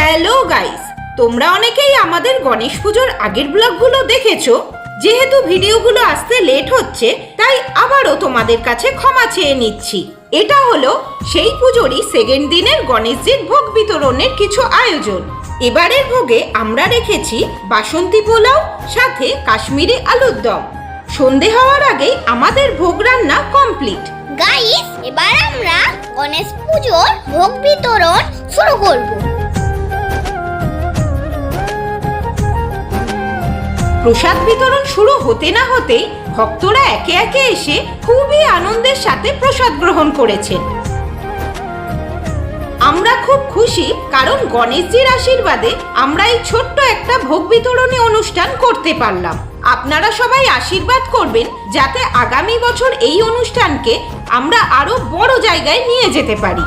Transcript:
Hello guys, তোমরা অনেকেই আমাদের গণেশ পুজোর আগের ব্লগগুলো দেখেছো। যেহেতু ভিডিওগুলো আসতে লেট হচ্ছে, তাই আবারও তোমাদের কাছে ক্ষমা চেয়ে নিচ্ছি। এটা হলো সেই পুজোরই সেকেন্ড দিনের গণেশজির ভোগ বিতরণের কিছু আয়োজন। এবারের ভোগে আমরা রেখেছি বাসন্তী পোলাও, সাথে কাশ্মীরি আলুর দম। সন্ধে হওয়ার আগেই আমাদের ভোগ রান্না কমপ্লিট। গাইস, এবার আমরা গণেশ পুজোর ভোগ বিতরণ শুরু করব। প্রসাদ বিতরণ শুরু হতে না হতেই ভক্তরা একে একে এসে খুবই আনন্দের সাথে প্রসাদ গ্রহণ করেছেন। আমরা খুব খুশি, কারণ গণেশজির আশীর্বাদে আমরা এই ছোট্ট একটা ভোগ বিতরণী অনুষ্ঠান করতে পারলাম। আপনারা সবাই আশীর্বাদ করবেন যাতে আগামী বছর এই অনুষ্ঠানকে আমরা আরো বড় জায়গায় নিয়ে যেতে পারি।